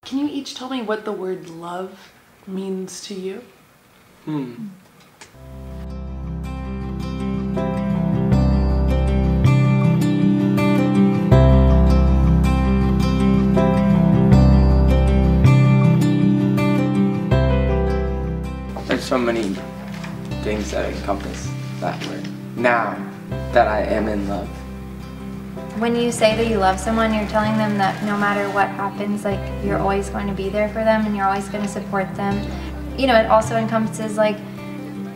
Can you each tell me what the word love means to you? There's so many things that encompass that word. Now that I am in love. When you say that you love someone, you're telling them that no matter what happens, like, you're always going to be there for them and you're always going to support them. You know, it also encompasses like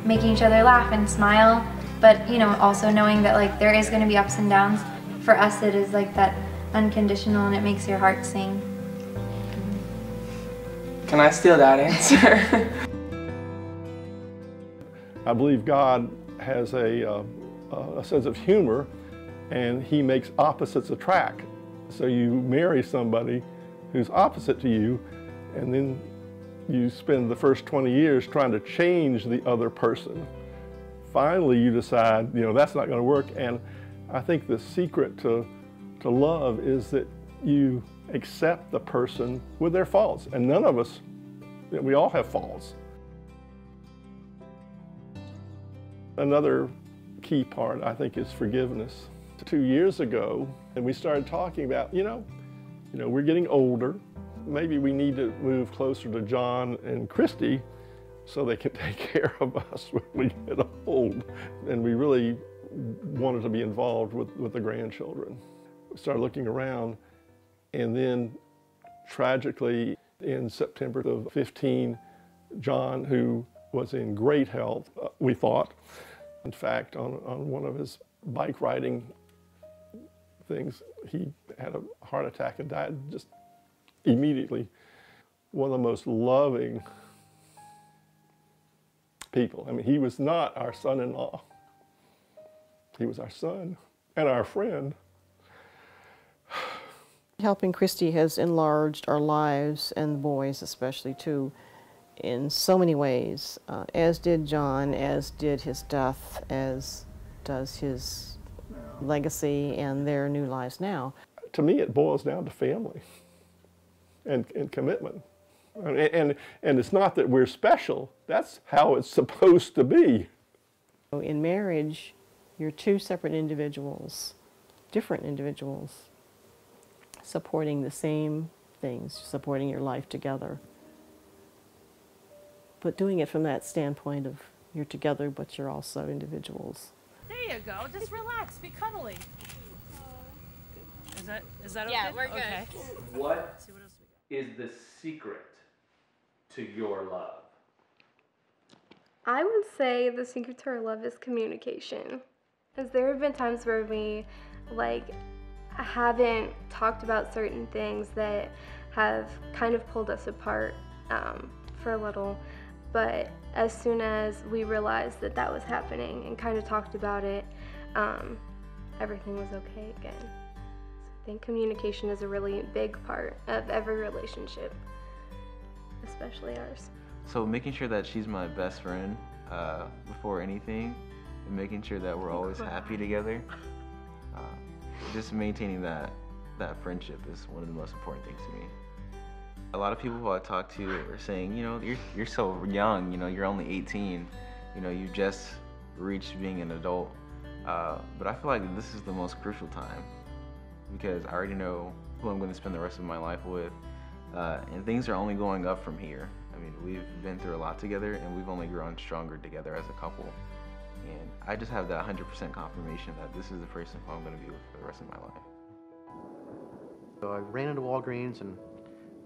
making each other laugh and smile, but you know, also knowing that like there is going to be ups and downs. For us, it is like that unconditional, and it makes your heart sing. Can I steal that answer? I believe God has a sense of humor, and He makes opposites attract. So you marry somebody who's opposite to you, and then you spend the first 20 years trying to change the other person. Finally, you decide, you know, that's not going to work. And I think the secret to love is that you accept the person with their faults. And none of us, we all have faults. Another key part, I think, is forgiveness. 2 years ago, and we started talking about, you know, we're getting older. Maybe we need to move closer to John and Christy so they can take care of us when we get old. And we really wanted to be involved with the grandchildren. We started looking around, and then tragically in September of 15, John, who was in great health, we thought, in fact, on one of his bike riding things, he had a heart attack and died just immediately. One of the most loving people. I mean, he was not our son-in-law. He was our son and our friend. Helping Christy has enlarged our lives, and the boys especially too, in so many ways, as did John, as did his death, as does his legacy and their new lives now. To me, it boils down to family and commitment. And it's not that we're special, that's how it's supposed to be. In marriage, you're two separate individuals, different individuals, supporting the same things, supporting your life together. But doing it from that standpoint of you're together, but you're also individuals. There you go. Just relax. Be cuddly. Is that okay? Yeah, we're good. Okay. What is the secret to your love? I would say the secret to our love is communication. Because there have been times where we haven't talked about certain things that have kind of pulled us apart for a little. But as soon as we realized that that was happening and kind of talked about it, everything was okay again. So I think communication is a really big part of every relationship, especially ours. So making sure that she's my best friend before anything, and making sure that we're always happy together. Just maintaining that friendship is one of the most important things to me. A lot of people who I talk to are saying, you know, you're so young, you know, you're only 18, you know, you just reached being an adult. But I feel like this is the most crucial time because I already know who I'm going to spend the rest of my life with, and things are only going up from here. I mean, we've been through a lot together, and we've only grown stronger together as a couple. And I just have that 100% confirmation that this is the person who I'm going to be with for the rest of my life. So I ran into Walgreens and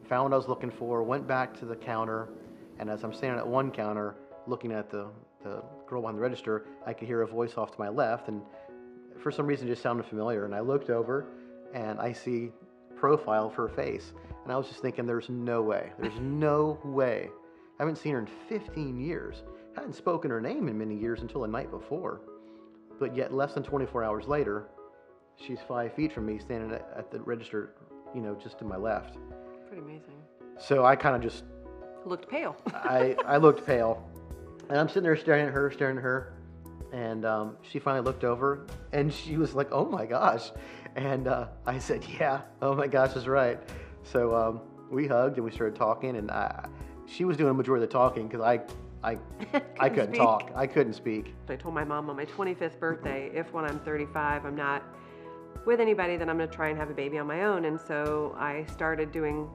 found what I was looking for, went back to the counter, and as I'm standing at one counter looking at the girl behind the register, I could hear a voice off to my left, and for some reason it just sounded familiar. And I looked over and I see profile of her face, and I was just thinking, there's no way. I haven't seen her in 15 years. I hadn't spoken her name in many years until the night before. But yet less than 24 hours later, she's 5 feet from me standing at the register, you know, just to my left. Pretty amazing. So I kind of just Looked pale. I looked pale, and I'm sitting there staring at her, and she finally looked over, and she was like, "Oh my gosh," and I said, "Yeah, oh my gosh is right." So We hugged and we started talking, and she was doing the majority of the talking because I couldn't talk. I couldn't speak. I told my mom on my 25th birthday, if when I'm 35 I'm not with anybody, then I'm going to try and have a baby on my own. And so I started doing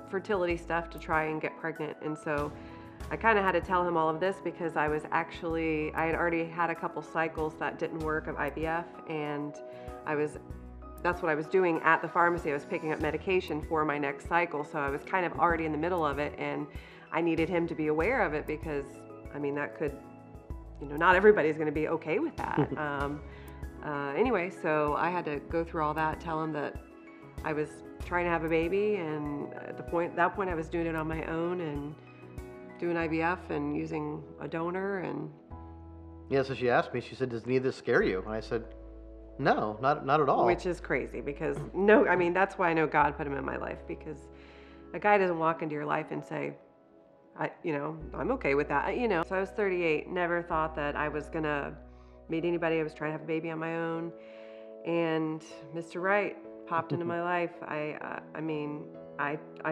fertility stuff to try and get pregnant. And so I kind of had to tell him all of this because I had already had a couple cycles that didn't work of IVF, and that's what I was doing at the pharmacy. I was picking up medication for my next cycle, so I was kind of already in the middle of it, and I needed him to be aware of it because, I mean, that could, not everybody's going to be okay with that. Anyway, so I had to go through all that, tell him that I was trying to have a baby, and at that point I was doing it on my own and doing IVF and using a donor. And yeah, so she asked me, she said, does any of this scare you? And I said, no, not at all. Which is crazy because that's why I know God put him in my life, because a guy doesn't walk into your life and say, I'm okay with that. So I was 38, never thought that I was gonna meet anybody. I was trying to have a baby on my own, and Mr. Right popped into my life. I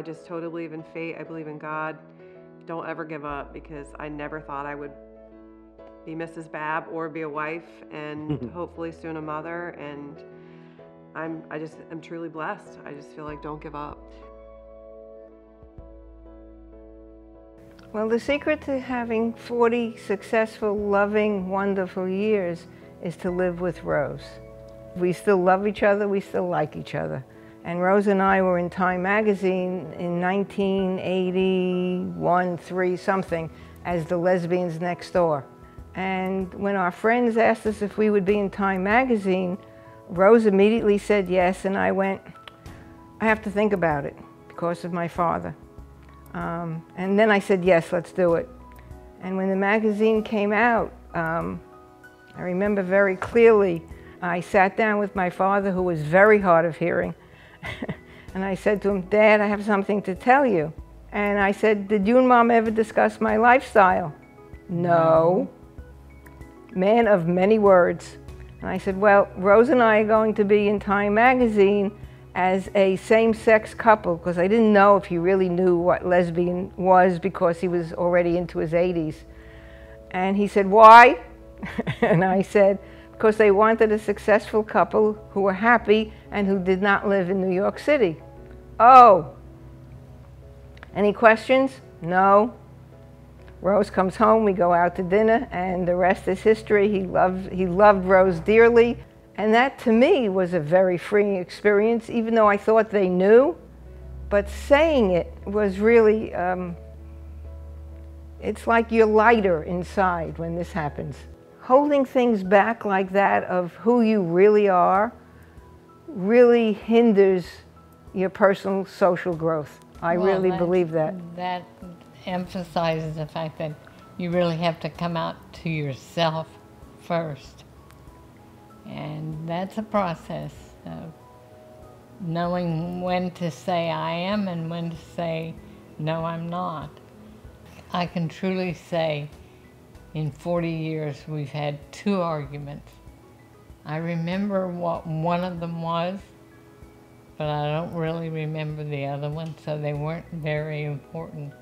just totally believe in fate. I believe in God. Don't ever give up, because I never thought I would be Mrs. Babb or be a wife and hopefully soon a mother. And I'm truly blessed. I just feel like don't give up. Well, the secret to having 40 successful, loving, wonderful years is to live with Rose. We still love each other, we still like each other. And Rose and I were in Time magazine in 1981, 3 something, as the lesbians next door. And when our friends asked us if we would be in Time magazine, Rose immediately said yes, and I went, I have to think about it because of my father. And then I said, yes, let's do it. And when the magazine came out, I remember very clearly, I sat down with my father, who was very hard of hearing, and I said to him, Dad, I have something to tell you. And I said, did you and Mom ever discuss my lifestyle? No. Man of many words. And I said, well, Rose and I are going to be in Time magazine as a same-sex couple, because I didn't know if he really knew what lesbian was, because he was already into his 80s. And he said, why? And I said, because they wanted a successful couple who were happy and who did not live in New York City. Oh. Any questions? No. Rose comes home, we go out to dinner, and the rest is history. He loved Rose dearly. And that, to me, was a very freeing experience, even though I thought they knew. But saying it was really, it's like you're lighter inside when this happens. Holding things back like that of who you really are really hinders your personal social growth. I really believe that. That emphasizes the fact that you really have to come out to yourself first. And that's a process of knowing when to say I am and when to say no, I'm not. I can truly say in 40 years we've had 2 arguments. I remember what one of them was, but I don't really remember the other one, so they weren't very important.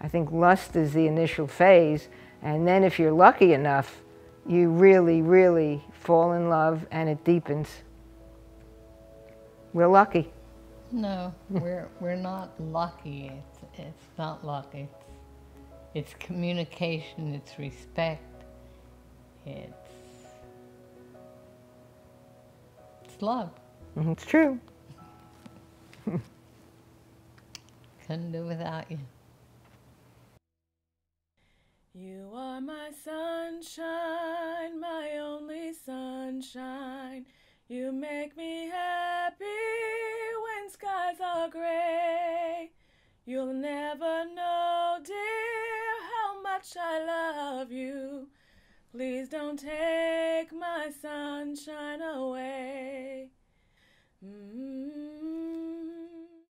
I think lust is the initial phase, and then if you're lucky enough, you really, really fall in love and it deepens. We're lucky. No, we're not lucky. It's not luck. It's communication, it's respect, it's love. It's true. Couldn't do without you. You are my sunshine, my only sunshine. You make me happy when skies are gray. You'll never know, dear, how much I love you. Please don't take my sunshine away.